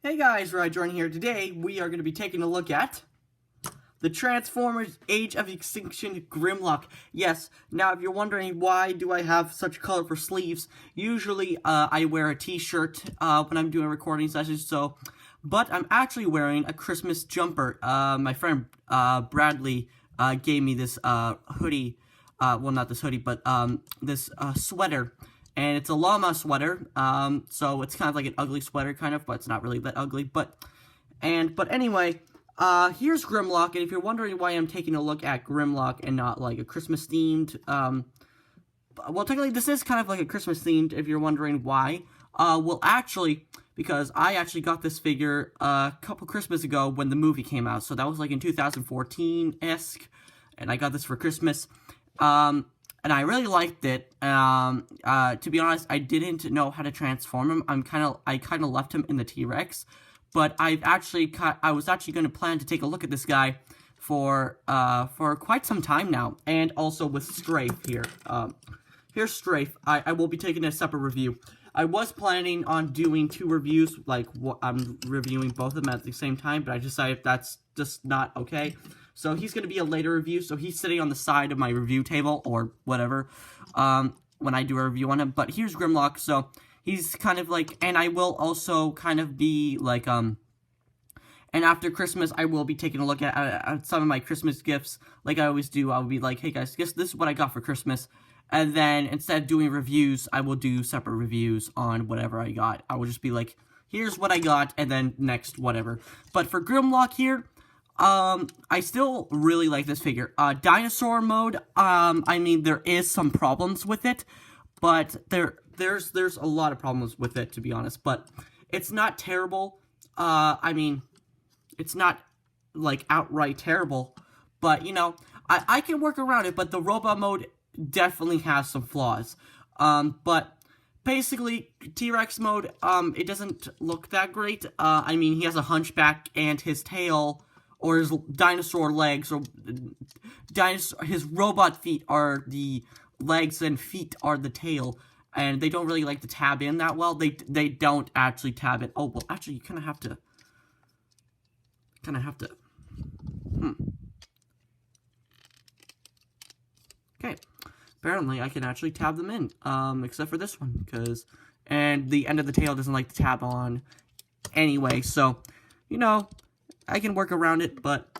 Hey guys, Ryan here. Today we are going to be taking a look at the Transformers Age of Extinction Grimlock. Yes, now if you're wondering why do I have such colorful sleeves, usually I wear a t-shirt when I'm doing recording sessions, but I'm actually wearing a Christmas jumper. My friend Bradley gave me this hoodie, well not this hoodie, but this sweater. And it's a llama sweater, so it's kind of like an ugly sweater, kind of, but it's not really that ugly, but anyway, here's Grimlock, and if you're wondering why I'm taking a look at Grimlock and not, like, a Christmas-themed, well, technically, this is kind of like a Christmas-themed, if you're wondering why, well, actually, because I actually got this figure a couple Christmas ago when the movie came out, so that was, like, in 2014-esque, and I got this for Christmas, and I really liked it. To be honest, I didn't know how to transform him. I kind of left him in the T-Rex, but I was actually going to plan to take a look at this guy for quite some time now, and also with Strafe here. Here's Strafe. I will be taking a separate review. I was planning on doing two reviews, like I'm reviewing both of them at the same time, but I decided that's just not okay. So he's going to be a later review, so he's sitting on the side of my review table, or whatever, when I do a review on him. But here's Grimlock, so he's kind of like, and I will also kind of be like, and after Christmas, I will be taking a look at some of my Christmas gifts, like I always do. I'll be like, hey guys, guess this is what I got for Christmas. And then, instead of doing reviews, I will do separate reviews on whatever I got. I will just be like, here's what I got, and then next, whatever. But for Grimlock here, I still really like this figure. Dinosaur mode, I mean, there is some problems with it, but there's a lot of problems with it, to be honest, but it's not terrible. I mean, it's not, like, outright terrible, but, you know, I can work around it, but the robot mode definitely has some flaws. But basically, T-Rex mode, it doesn't look that great. I mean, he has a hunchback, and his tail, or his dinosaur legs, or his robot feet are the legs and feet are the tail, and they don't really like to tab in that well. They don't actually tab in. Oh, well, actually, you kind of have to, Okay, apparently I can actually tab them in, except for this one, and the end of the tail doesn't like to tab on anyway, so, you know, I can work around it, but,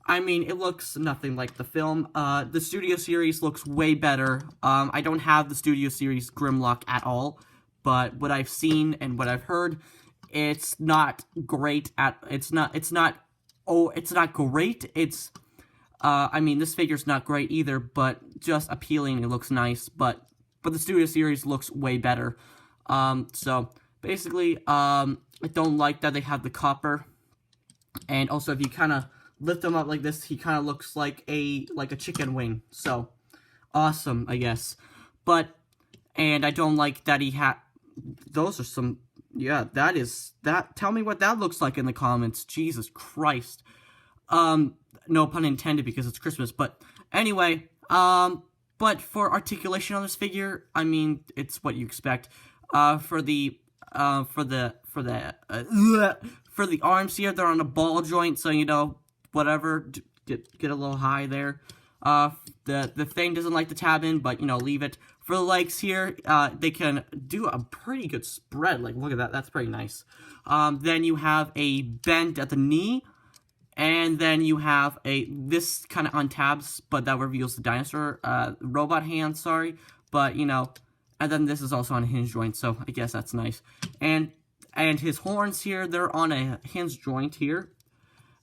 I mean, it looks nothing like the film. The Studio Series looks way better. I don't have the Studio Series Grimlock at all, but what I've seen and what I've heard, it's not great it's not great, I mean, this figure's not great either, but just appealing, it looks nice, but the Studio Series looks way better. So, basically, I don't like that they have the copper. And also, if you kind of lift him up like this, he kind of looks like a chicken wing. So, awesome, I guess. And I don't like that he those are some, yeah, tell me what that looks like in the comments. Jesus Christ. No pun intended because it's Christmas, but anyway, but for articulation on this figure, I mean, it's what you expect. For the arms here, they're on a ball joint, so, you know, whatever, get a little high there. The thing doesn't like to tab in, but, you know, leave it. For the legs here, they can do a pretty good spread, like, look at that, that's pretty nice. Then you have a bend at the knee, and then you have this kind of untabs, but that reveals the dinosaur, robot hand, sorry, but, you know, and then this is also on a hinge joint, so I guess that's nice. And his horns here, they're on a hinge joint here.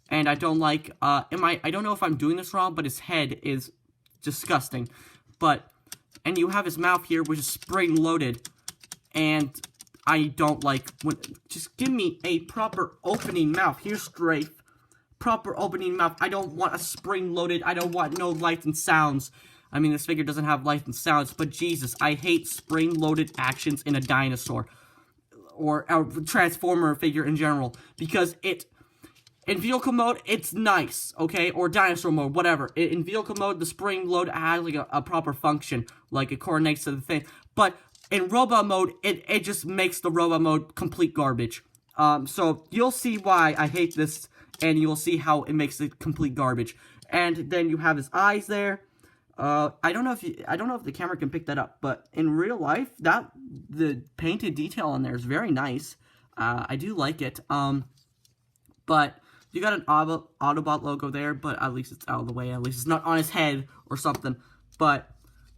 And I don't like, I don't know if I'm doing this wrong, but his head is disgusting. And you have his mouth here, which is spring-loaded. And I don't like, just give me a proper opening mouth. Here's Strafe. Proper opening mouth. I don't want a spring-loaded, I don't want no lights and sounds. I mean, this figure doesn't have lights and sounds, but Jesus, I hate spring-loaded actions in a dinosaur. Or a Transformer figure in general, because in vehicle mode, it's nice, okay, or dinosaur mode, whatever. In vehicle mode, the spring load has, like, a proper function, like, it coordinates to the thing, but in robot mode, it just makes the robot mode complete garbage. So you'll see why I hate this, and you'll see how it makes it complete garbage. And then you have his eyes there. I don't know if the camera can pick that up, but in real life, the painted detail on there is very nice. I do like it. But you got an Autobot logo there, but at least it's out of the way. At least it's not on his head or something. But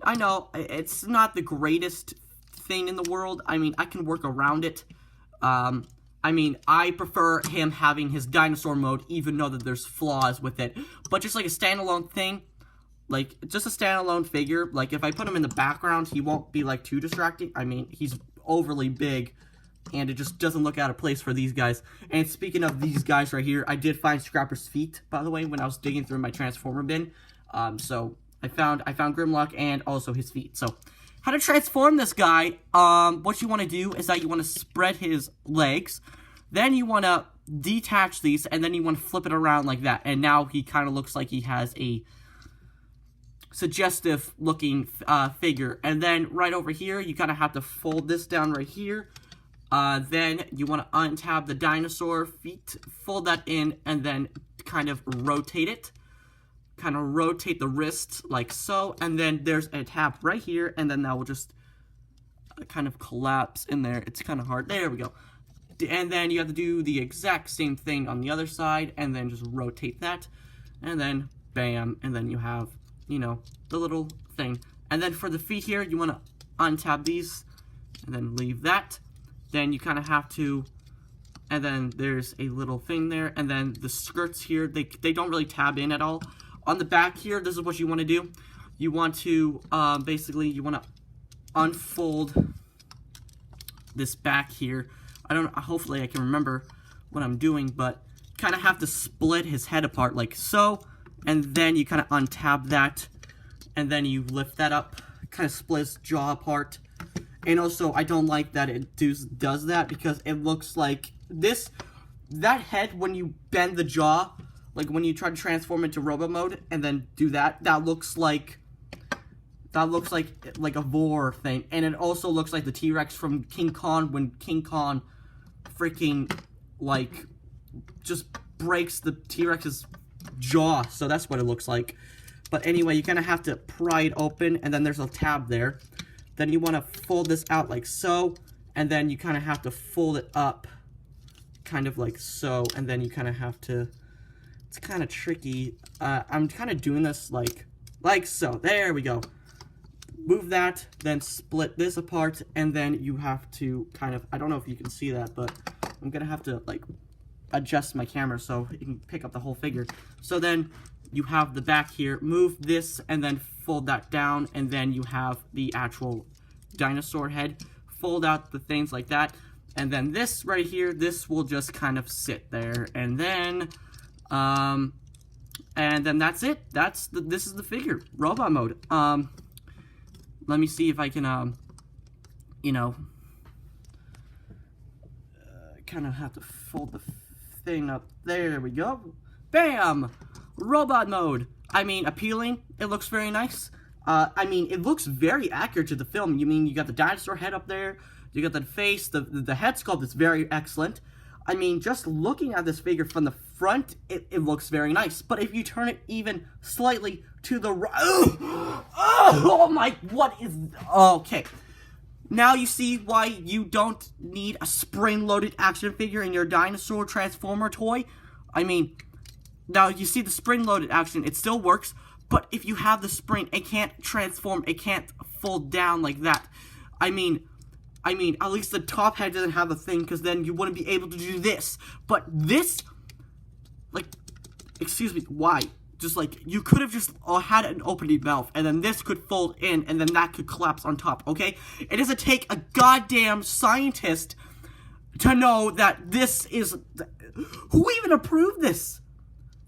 I know it's not the greatest thing in the world. I mean, I can work around it. I mean, I prefer him having his dinosaur mode, even though that there's flaws with it. But just like a standalone thing, like, just a standalone figure, like, if I put him in the background, he won't be, like, too distracting. I mean, he's overly big, and it just doesn't look out of place for these guys. And speaking of these guys right here, I did find Scrapper's feet, by the way, when I was digging through my Transformer bin. So, I found Grimlock and also his feet. So, how to transform this guy, what you want to do is that you want to spread his legs, then you want to detach these, and then you want to flip it around like that, and now he kind of looks like he has a suggestive looking figure. And then right over here, you kind of have to fold this down right here, then you want to untab the dinosaur feet, fold that in, and then kind of rotate it. Kind of rotate the wrist like so, and then there's a tab right here, and then that will just kind of collapse in there. It's kind of hard. There we go. And then you have to do the exact same thing on the other side, and then just rotate that, and then bam, and then you have, you know, the little thing. And then for the feet here, you want to untab these, and then leave that. Then you kind of have to, and then there's a little thing there, and then the skirts here, they don't really tab in at all. On the back here, this is what you want to do. You want to, basically, you want to unfold this back here. I don't know, hopefully I can remember what I'm doing, but kind of have to split his head apart like so, and then you kind of untab that, and then you lift that up, kind of split his jaw apart. And also, I don't like that it does that, because it looks like that head, when you bend the jaw, like when you try to transform into Robo mode and then do that, that looks like a vor thing. And it also looks like the T-Rex from King Kong, when King Kong freaking, like, just breaks the T-Rex's jaw. So that's what it looks like. But anyway, you kind of have to pry it open, and then there's a tab there. Then you want to fold this out like so, and then you kind of have to fold it up kind of like so, and then you kind of have to, it's kind of tricky. I'm kind of doing this like so. There we go. Move that, then split this apart, and then you have to kind of, I don't know if you can see that, but I'm going to have to, like, adjust my camera so you can pick up the whole figure. So then you have the back here. Move this, and then fold that down, and then you have the actual dinosaur head. Fold out the things like that, and then this right here, this will just kind of sit there, and then that's it. This is the figure, robot mode. Let me see if I can, you know, kind of have to fold the thing up. There we go. Bam! Robot mode. I mean, appealing. It looks very nice. I mean, it looks very accurate to the film. You mean, you got the dinosaur head up there. You got the face. The head sculpt is very excellent. I mean, just looking at this figure from the front, it looks very nice. But if you turn it even slightly to the right... Oh my... What is... Okay. Now you see why you don't need a spring-loaded action figure in your dinosaur transformer toy. I mean, now you see the spring-loaded action. It still works. But if you have the spring, it can't transform. It can't fold down like that. I mean, at least the top head doesn't have a thing, because then you wouldn't be able to do this. But this, like, excuse me, why? Just, like, you could have just had an opening mouth, and then this could fold in, and then that could collapse on top, okay? It doesn't take a goddamn scientist to know that this is... Who even approved this?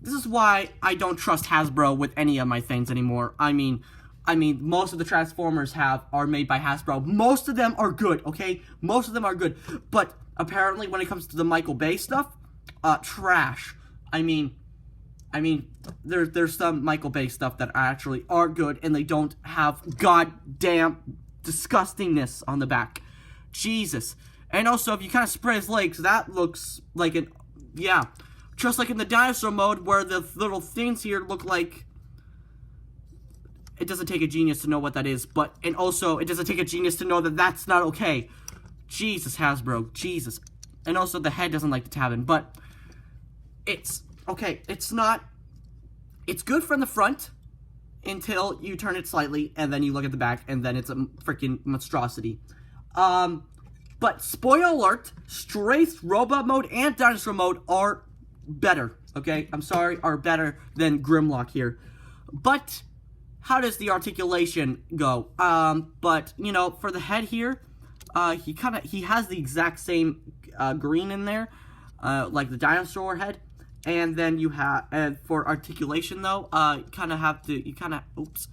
This is why I don't trust Hasbro with any of my things anymore. I mean, most of the Transformers are made by Hasbro. Most of them are good, okay? Most of them are good. But apparently when it comes to the Michael Bay stuff, trash. I mean, there's some Michael Bay stuff that actually are good, and they don't have goddamn disgustingness on the back. Jesus. And also, if you kind of spread his legs, that looks like an, yeah. Just like in the dinosaur mode, where the little things here look like, it doesn't take a genius to know what that is, but, and also, it doesn't take a genius to know that that's not okay. Jesus, Hasbro, Jesus. And also, the head doesn't like the tab in, but, it's, okay, it's not, it's good from the front, until you turn it slightly, and then you look at the back, and then it's a freaking monstrosity. But spoiler alert, Strafe robot mode and dinosaur mode are better, okay? I'm sorry, are better than Grimlock here. But how does the articulation go? But, you know, for the head here, he has the exact same green in there, like the dinosaur head. And then you have, for articulation though, oops,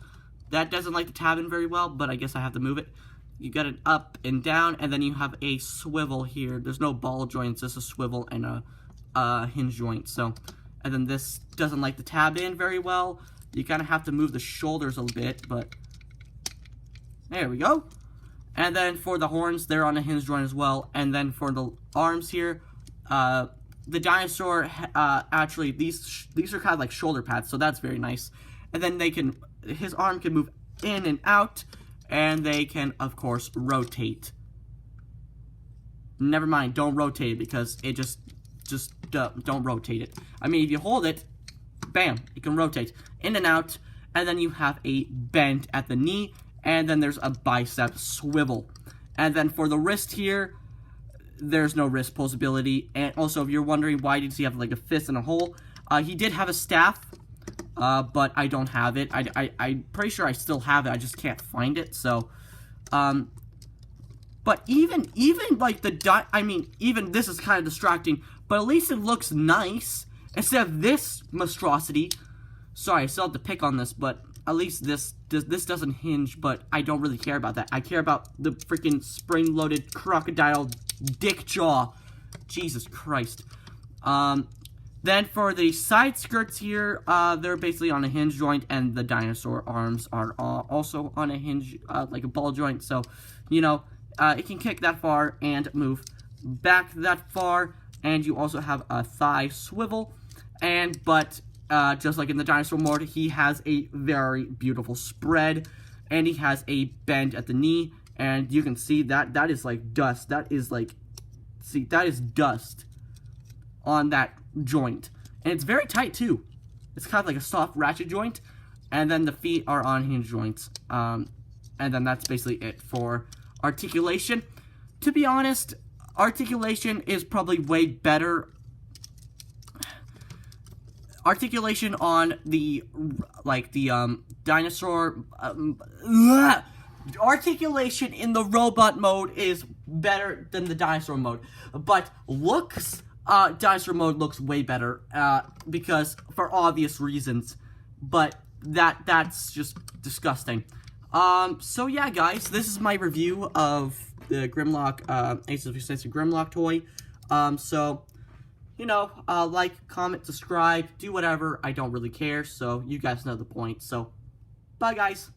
that doesn't like the tab in very well, but I guess I have to move it. You got it up and down, and then you have a swivel here. There's no ball joints, just a swivel and a hinge joint. So, and then this doesn't like the tab in very well. You kind of have to move the shoulders a bit, but there we go. And then for the horns, they're on a hinge joint as well. And then for the arms here, the dinosaur, actually, these are kind of like shoulder pads, so that's very nice. And then his arm can move in and out, and they can, of course, rotate. Never mind, don't rotate it, because it just don't rotate it. I mean, if you hold it, bam, it can rotate in and out, and then you have a bend at the knee, and then there's a bicep swivel. And then for the wrist here, there's no wrist posability. And also, if you're wondering why does he have like a fist and a hole, he did have a staff, but I don't have it. I'm pretty sure I still have it, I just can't find it, so, but even like even this is kind of distracting, but at least it looks nice, instead of this monstrosity. Sorry, I still have to pick on this, but at least this doesn't hinge, but I don't really care about that. I care about the freaking spring-loaded crocodile dick jaw. Jesus Christ. Then for the side skirts here, they're basically on a hinge joint, and the dinosaur arms are also on a hinge, like a ball joint. So, you know, it can kick that far and move back that far, and you also have a thigh swivel. But just like in the dinosaur mode, he has a very beautiful spread, and he has a bend at the knee, and you can see that is like dust. That is like, see, that is dust on that joint, and it's very tight too. It's kind of like a soft ratchet joint, and then the feet are on hinge joints, and then that's basically it for articulation. To be honest, articulation is probably way better. Articulation on the, like, the, dinosaur, articulation in the robot mode is better than the dinosaur mode, but looks, dinosaur mode looks way better, because, for obvious reasons, but that's just disgusting. So yeah, guys, this is my review of the Grimlock, Ace of Extinction Grimlock toy. So, you know, like, comment, subscribe, do whatever, I don't really care, so you guys know the point, so, bye guys!